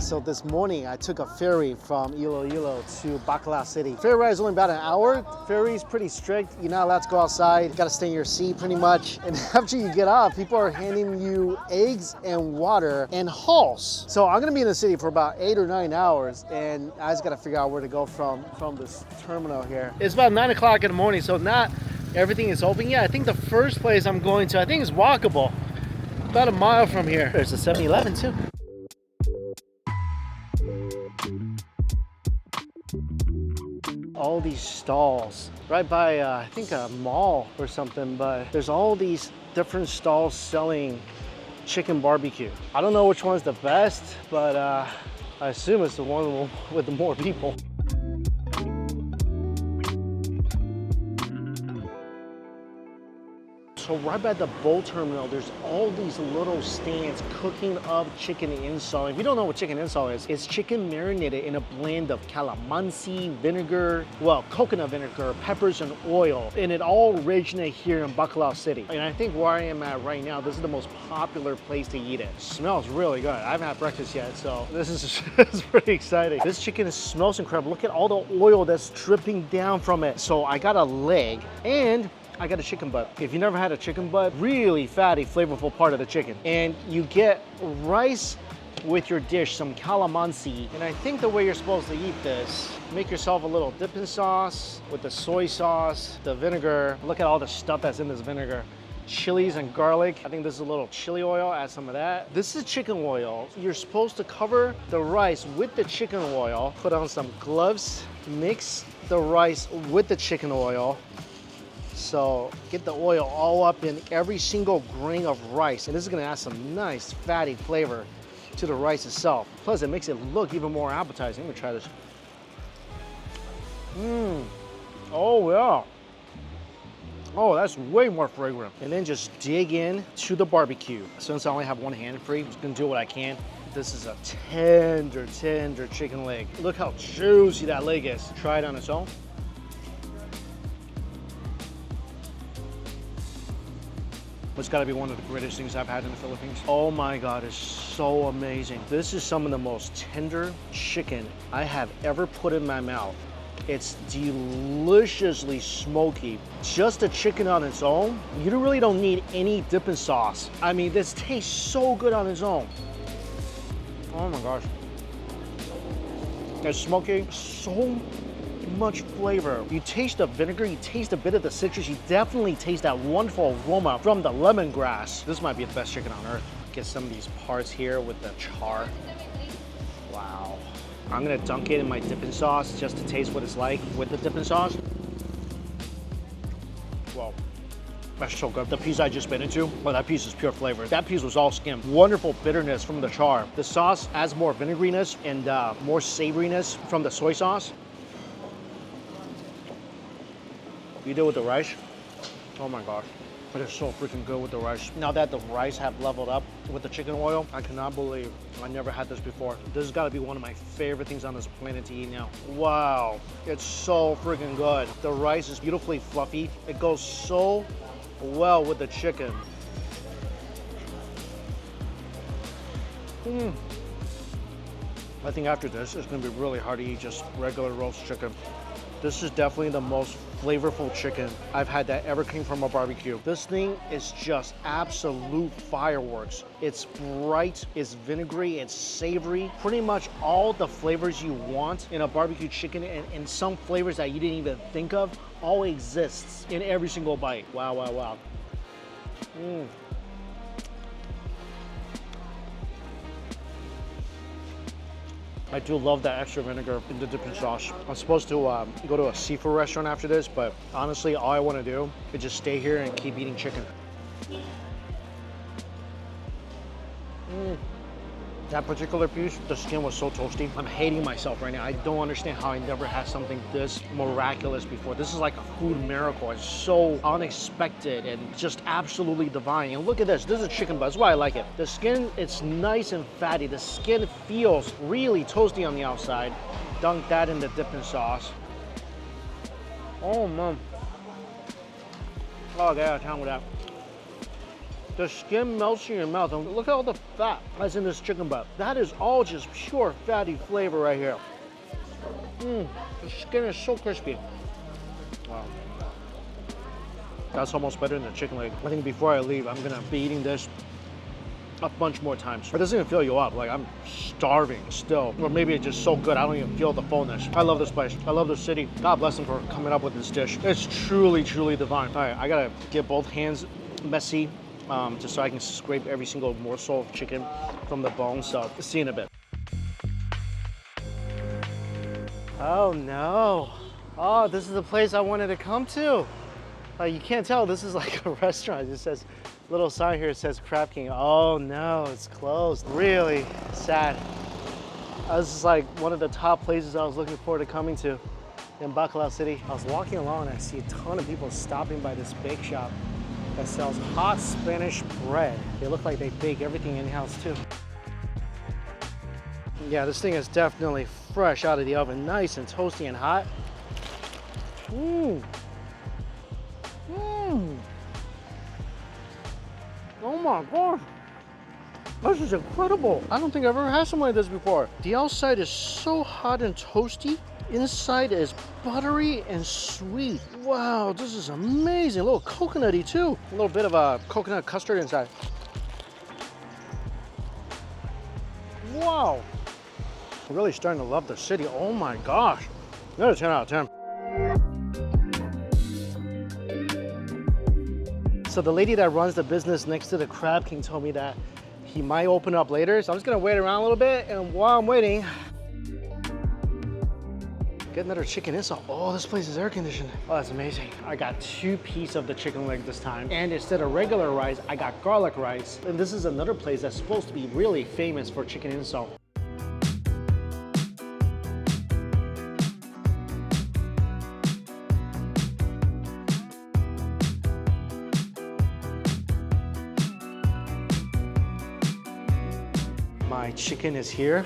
So this morning I took a ferry from Iloilo to Bacolod City. Ferry ride is only about an hour. The ferry's pretty strict. You're not allowed to go outside. You gotta stay in your seat pretty much. And after you get off, people are handing you eggs and water and hulls. So I'm gonna be in the city for about 8 or 9 hours, and I just gotta figure out where to go from this terminal here. It's about 9 o'clock in the morning, so not everything is open yet. I think the first place I'm going to, I think is walkable. About a mile from here. There's a 7-Eleven too. All these stalls right by I think a mall or something, but there's all these different stalls selling chicken barbecue. I don't know which one's the best, but I assume it's the one with the more people. So right by the boat terminal, there's all these little stands cooking up chicken inasal. If you don't know what chicken inasal is, it's chicken marinated in a blend of calamansi, vinegar, well, coconut vinegar, peppers, and oil. And it all originated here in Bacolod City. And I think where I am at right now, this is the most popular place to eat it. It smells really good. I haven't had breakfast yet, so this is it's pretty exciting. This chicken smells incredible. Look at all the oil that's dripping down from it. So I got a leg, and I got a chicken butt. If you never had a chicken butt, really fatty, flavorful part of the chicken. And you get rice with your dish, some calamansi. And I think the way you're supposed to eat this, make yourself a little dipping sauce with the soy sauce, the vinegar. Look at all the stuff that's in this vinegar. Chilies and garlic. I think this is a little chili oil, add some of that. This is chicken oil. You're supposed to cover the rice with the chicken oil, put on some gloves, mix the rice with the chicken oil. So get the oil all up in every single grain of rice. And this is gonna add some nice fatty flavor to the rice itself. Plus it makes it look even more appetizing. Let me try this. Oh yeah. Oh, that's way more fragrant. And then just dig in to the barbecue. Since I only have one hand free, I'm just gonna do what I can. This is a tender, tender chicken leg. Look how juicy that leg is. Try it on its own. It's gotta be one of the greatest things I've had in the Philippines. Oh my God, it's so amazing. This is some of the most tender chicken I have ever put in my mouth. It's deliciously smoky. Just the chicken on its own, you really don't need any dipping sauce. I mean, this tastes so good on its own. Oh my gosh. It's smoky, so much flavor. You taste the vinegar, you taste a bit of the citrus, you definitely taste that wonderful aroma from the lemongrass. This might be the best chicken on earth. Get some of these parts here with the char. Wow. I'm gonna dunk it in my dipping sauce just to taste what it's like with the dipping sauce. Wow. That's so good. The piece I just bit into, well, that piece is pure flavor. That piece was all skim. Wonderful bitterness from the char. The sauce adds more vinegariness and more savoriness from the soy sauce. You do it with the rice. Oh my gosh. It is so freaking good with the rice. Now that the rice have leveled up with the chicken oil, I cannot believe I never had this before. This has got to be one of my favorite things on this planet to eat now. Wow, it's so freaking good. The rice is beautifully fluffy. It goes so well with the chicken. I think after this, it's gonna be really hard to eat just regular roast chicken. This is definitely the most flavorful chicken I've had that ever came from a barbecue. This thing is just absolute fireworks. It's bright, it's vinegary, it's savory. Pretty much all the flavors you want in a barbecue chicken, and some flavors that you didn't even think of, all exists in every single bite. Wow, wow, wow. I do love that extra vinegar in the dipping sauce. I'm supposed to go to a seafood restaurant after this, but honestly, all I want to do is just stay here and keep eating chicken. That particular piece, the skin was so toasty. I'm hating myself right now. I don't understand how I never had something this miraculous before. This is like a food miracle. It's so unexpected and just absolutely divine. And look at this. This is chicken butt. That's why I like it. The skin, it's nice and fatty. The skin feels really toasty on the outside. Dunk that in the dipping sauce. Oh, man. Oh, I got time with that. The skin melts in your mouth. And look at all the fat that's in this chicken butt. That is all just pure fatty flavor right here. The skin is so crispy. Wow. That's almost better than the chicken leg. I think before I leave, I'm gonna be eating this a bunch more times. It doesn't even fill you up. Like, I'm starving still. Or maybe it's just so good, I don't even feel the fullness. I love this place. I love this city. God bless them for coming up with this dish. It's truly, truly divine. All right, I gotta get both hands messy just so I can scrape every single morsel of chicken from the bone. So, see you in a bit. Oh no. Oh, this is the place I wanted to come to. You can't tell, this is like a restaurant. It says, little sign here, it says CrabKing. Oh no, it's closed. Really sad. This is like one of the top places I was looking forward to coming to in Bacolod City. I was walking along and I see a ton of people stopping by this bake shop that sells hot Spanish bread. They look like they bake everything in-house too. Yeah, this thing is definitely fresh out of the oven, nice and toasty and hot. Oh my gosh, this is incredible. I don't think I've ever had something like this before. The outside is so hot and toasty. Inside is buttery and sweet. Wow, this is amazing. A little coconutty too. A little bit of a coconut custard inside. Wow. I'm really starting to love the city. Oh my gosh. Another 10 out of 10. So the lady that runs the business next to the CrabKing told me that he might open up later. So I'm just gonna wait around a little bit, and while I'm waiting, get another chicken inasal. Oh, this place is air conditioned. Oh, that's amazing. I got 2 pieces of the chicken leg this time. And instead of regular rice, I got garlic rice. And this is another place that's supposed to be really famous for chicken inasal. My chicken is here.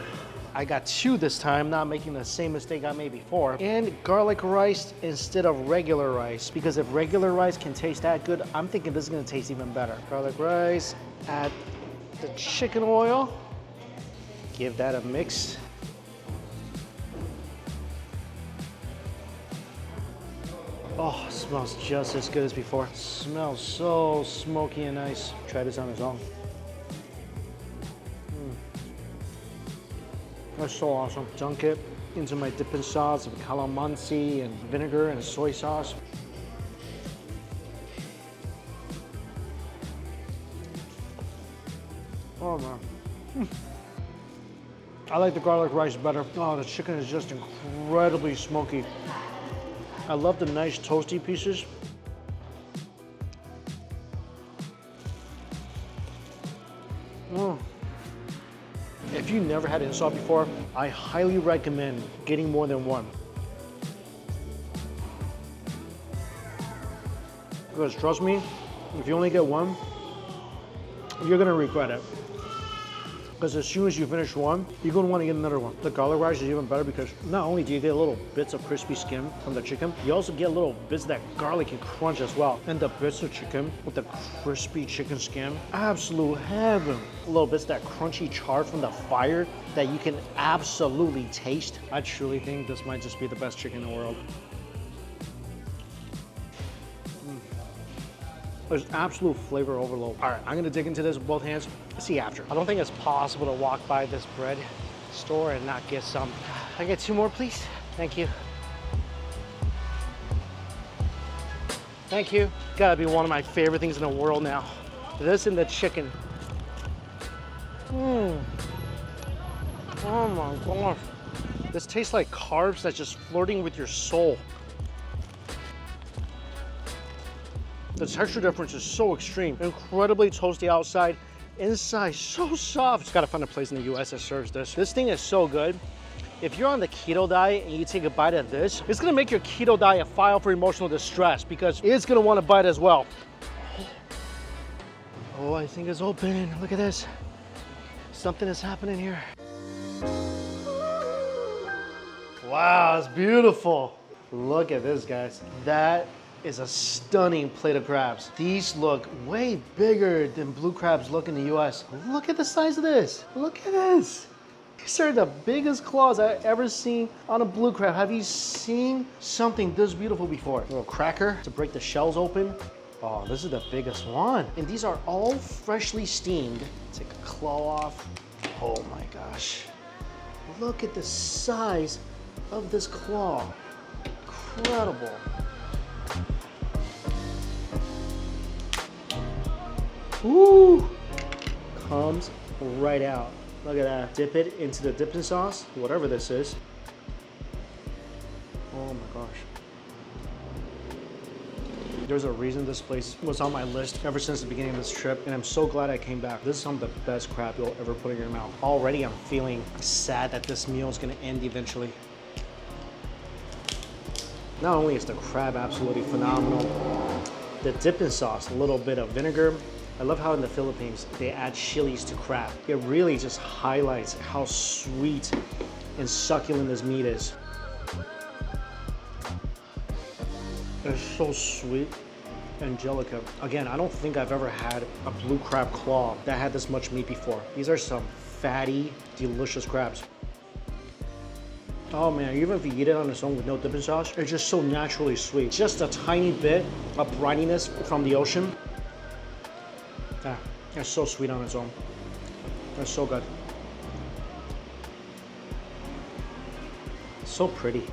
I got 2 this time, not making the same mistake I made before. And garlic rice instead of regular rice, because if regular rice can taste that good, I'm thinking this is gonna taste even better. Garlic rice, add the chicken oil, give that a mix. Oh, it smells just as good as before. It smells so smoky and nice. Try this on its own. That's so awesome. Dunk it into my dipping sauce of calamansi and vinegar and soy sauce. Oh man. I like the garlic rice better. Oh, the chicken is just incredibly smoky. I love the nice toasty pieces. If you never had inasal before, I highly recommend getting more than one. Because trust me, if you only get one, you're gonna regret it. Because as soon as you finish one, you're gonna wanna get another one. The garlic rice is even better because not only do you get little bits of crispy skin from the chicken, you also get little bits of that garlic and crunch as well. And the bits of chicken with the crispy chicken skin, absolute heaven. Little bits of that crunchy char from the fire that you can absolutely taste. I truly think this might just be the best chicken in the world. There's absolute flavor overload. All right, I'm gonna dig into this with both hands. See you after. I don't think it's possible to walk by this bread store and not get some. Can I get 2 more, please? Thank you. Thank you. Gotta be one of my favorite things in the world now. This and the chicken. Oh my gosh. This tastes like carbs that's just flirting with your soul. The texture difference is so extreme. Incredibly toasty outside, inside so soft. Just gotta find a place in the US that serves this. This thing is so good. If you're on the keto diet and you take a bite of this, it's gonna make your keto diet file for emotional distress because it's gonna wanna bite as well. Oh, I think it's open. Look at this. Something is happening here. Wow, it's beautiful. Look at this, guys. That is a stunning plate of crabs. These look way bigger than blue crabs look in the US. Look at the size of this. Look at this. These are the biggest claws I've ever seen on a blue crab. Have you seen something this beautiful before? A little cracker to break the shells open. Oh, this is the biggest one. And these are all freshly steamed. Take a claw off. Oh my gosh. Look at the size of this claw. Incredible. Ooh, comes right out. Look at that. Dip it into the dipping sauce, whatever this is. Oh my gosh. There's a reason this place was on my list ever since the beginning of this trip, and I'm so glad I came back. This is some of the best crab you'll ever put in your mouth. Already I'm feeling sad that this meal is gonna end eventually. Not only is the crab absolutely phenomenal, the dipping sauce, a little bit of vinegar. I love how in the Philippines, they add chilies to crab. It really just highlights how sweet and succulent this meat is. It's so sweet and delicate. Again, I don't think I've ever had a blue crab claw that had this much meat before. These are some fatty, delicious crabs. Oh man, even if you eat it on its own with no dipping sauce, it's just so naturally sweet. Just a tiny bit of brininess from the ocean. Ah, it's so sweet on its own. It's so good. So pretty.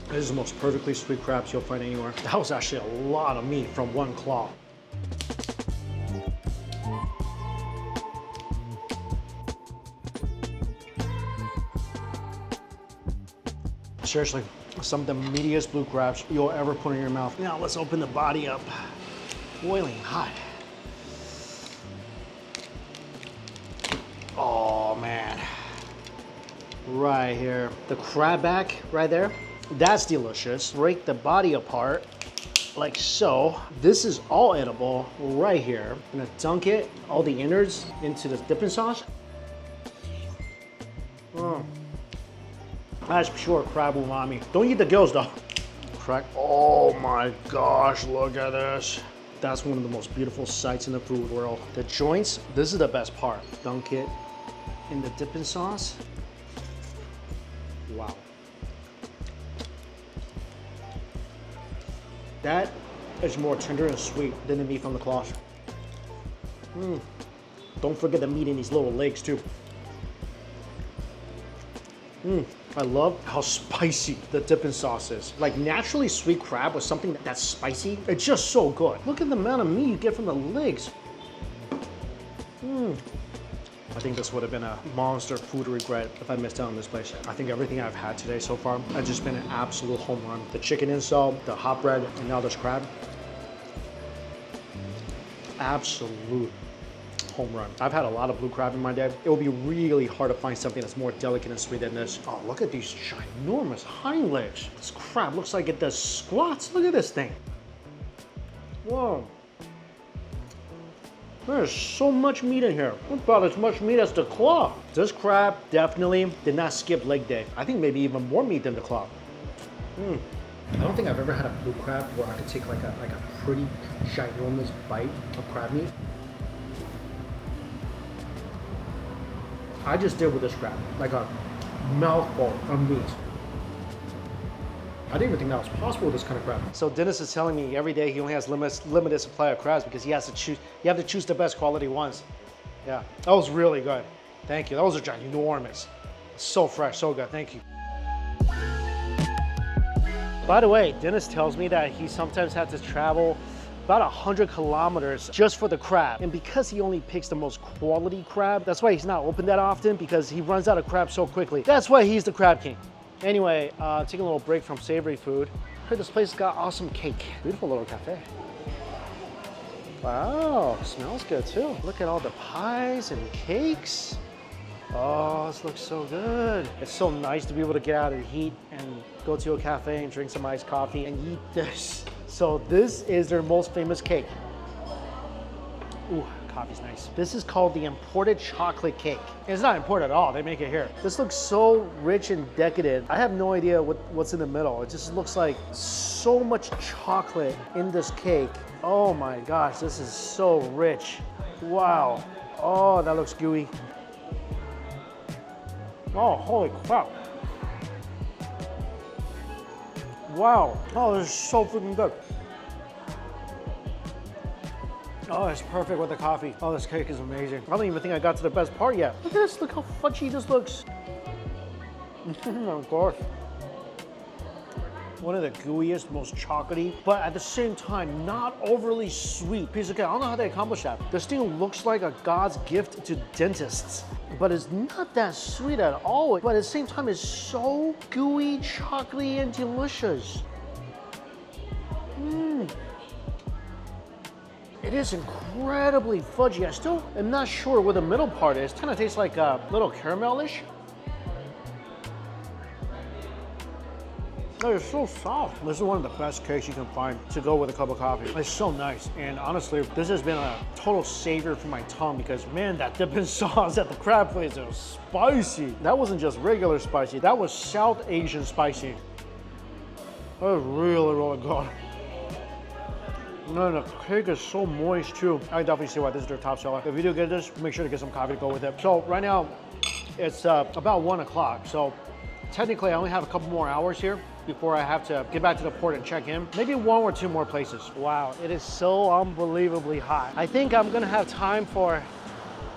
This is the most perfectly sweet crabs you'll find anywhere. That was actually a lot of meat from one claw. Seriously, some of the meatiest blue crabs you'll ever put in your mouth. Now let's open the body up. Boiling hot. Oh man. Right here. The crab back right there. That's delicious. Break the body apart like so. This is all edible right here. I'm gonna dunk it, all the innards, into the dipping sauce. That's pure crab umami. Don't eat the gills though. Crack. Oh my gosh, look at this. That's one of the most beautiful sights in the food world. The joints, this is the best part. Dunk it in the dipping sauce. Wow. That is more tender and sweet than the meat from the claws. Don't forget the meat in these little legs too. I love how spicy the dipping sauce is. Like naturally sweet crab with something that's spicy, it's just so good. Look at the amount of meat you get from the legs. I think this would have been a monster food regret if I missed out on this place. I think everything I've had today so far has just been an absolute home run. The chicken inasal, the hot bread, and now this crab. Absolute home run. I've had a lot of blue crab in my day. It will be really hard to find something that's more delicate and sweet than this. Oh, look at these ginormous hind legs. This crab looks like it does squats. Look at this thing. Whoa. There's so much meat in here. About as much meat as the claw. This crab definitely did not skip leg day. I think maybe even more meat than the claw. I don't think I've ever had a blue crab where I could take like a pretty ginormous bite of crab meat. I just did with this crab, like a mouthful of meat. I didn't even think that was possible with this kind of crab. So Dennis is telling me every day he only has limited supply of crabs because he has to choose. You have to choose the best quality ones. Yeah, that was really good. Thank you. Those are ginormous. So fresh, so good. Thank you. By the way, Dennis tells me that he sometimes has to travel about 100 kilometers just for the crab. And because he only picks the most quality crab, that's why he's not open that often, because he runs out of crab so quickly. That's why he's the crab king. Anyway, taking a little break from savory food. Heard this place got awesome cake. Beautiful little cafe. Wow, smells good too. Look at all the pies and cakes. Oh, this looks so good. It's so nice to be able to get out of the heat and go to a cafe and drink some iced coffee and eat this. So this is their most famous cake. Ooh, coffee's nice. This is called the imported chocolate cake. It's not imported at all, they make it here. This looks so rich and decadent. I have no idea what's in the middle. It just looks like so much chocolate in this cake. Oh my gosh, this is so rich. Wow. Oh, that looks gooey. Oh, holy crap. Wow. Oh, this is so freaking good. Oh, it's perfect with the coffee. Oh, this cake is amazing. I don't even think I got to the best part yet. Look at this, look how fudgy this looks. Of course. One of the gooeyest, most chocolatey, but at the same time, not overly sweet piece of cake. I don't know how they accomplish that. This thing looks like a God's gift to dentists, but it's not that sweet at all. But at the same time, it's so gooey, chocolatey, and delicious. It is incredibly fudgy. I still am not sure where the middle part is. It kind of tastes like a little caramelish. Oh, it's so soft. This is one of the best cakes you can find to go with a cup of coffee. It's so nice. And honestly, this has been a total savior for my tongue because, man, that dipping sauce at the crab place is spicy. That wasn't just regular spicy. That was South Asian spicy. That was really, really good. No, the cake is so moist too. I definitely see why this is their top seller. If you do get this, make sure to get some coffee to go with it. So right now, it's about 1 o'clock. So technically, I only have a couple more hours here before I have to get back to the port and check in. Maybe 1 or 2 more places. Wow, it is so unbelievably hot. I think I'm gonna have time for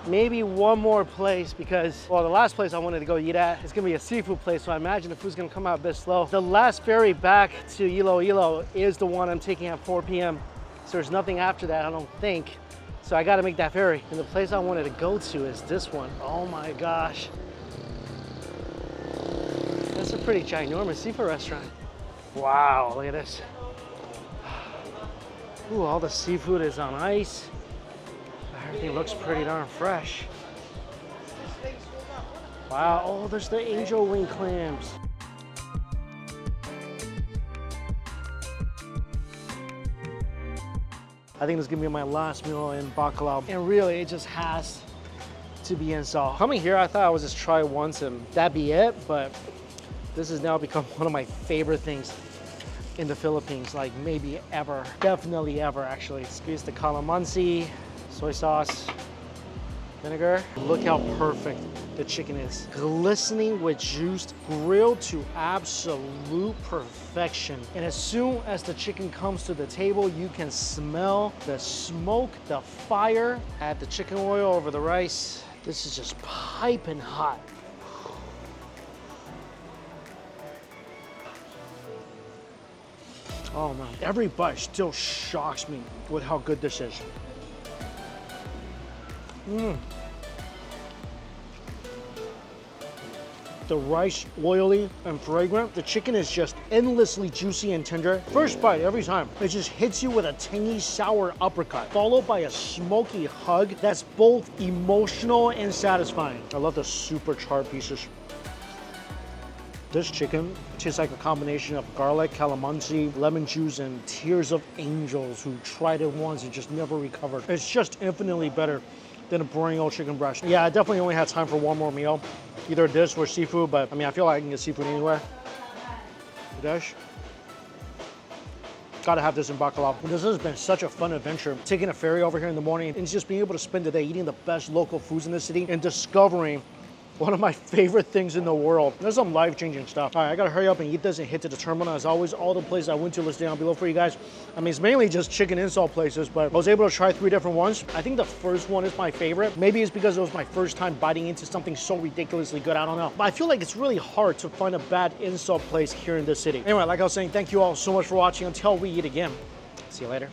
maybe 1 more place because, well, the last place I wanted to go eat at is gonna be a seafood place, so I imagine the food's gonna come out a bit slow. The last ferry back to Iloilo is the one I'm taking at 4 p.m. So there's nothing after that, I don't think. So I gotta make that ferry. And the place I wanted to go to is this one. Oh my gosh. That's a pretty ginormous seafood restaurant. Wow, look at this. Ooh, all the seafood is on ice. Everything looks pretty darn fresh. Wow, oh, there's the angel wing clams. I think this is gonna be my last meal in Bacolod. And really, it just has to be inasal. Coming here, I thought I would just try once and that'd be it, but this has now become one of my favorite things in the Philippines, like maybe ever. Definitely ever, actually. Squeeze the calamansi, soy sauce, vinegar. Look how perfect the chicken is. Glistening with juice, grilled to absolute perfection. And as soon as the chicken comes to the table, you can smell the smoke, the fire. Add the chicken oil over the rice. This is just piping hot. Oh man, every bite still shocks me with how good this is. The rice, oily and fragrant. The chicken is just endlessly juicy and tender. First bite every time, it just hits you with a tangy, sour uppercut, followed by a smoky hug that's both emotional and satisfying. I love the super charred pieces. This chicken tastes like a combination of garlic, calamansi, lemon juice, and tears of angels who tried it once and just never recovered. It's just infinitely better than a boring old chicken breast. Yeah, I definitely only had time for 1 more meal. Either this or seafood, but I mean, I feel like I can get seafood anywhere. Dish. Gotta have this in Bacolod. This has been such a fun adventure. Taking a ferry over here in the morning and just being able to spend the day eating the best local foods in the city and discovering one of my favorite things in the world. There's some life-changing stuff. All right, I gotta hurry up and eat this and head to the terminal. As always, all the places I went to listed down below for you guys. I mean, it's mainly just chicken inasal places, but I was able to try 3 different ones. I think the first one is my favorite. Maybe it's because it was my first time biting into something so ridiculously good, I don't know. But I feel like it's really hard to find a bad inasal place here in this city. Anyway, like I was saying, thank you all so much for watching. Until we eat again, see you later.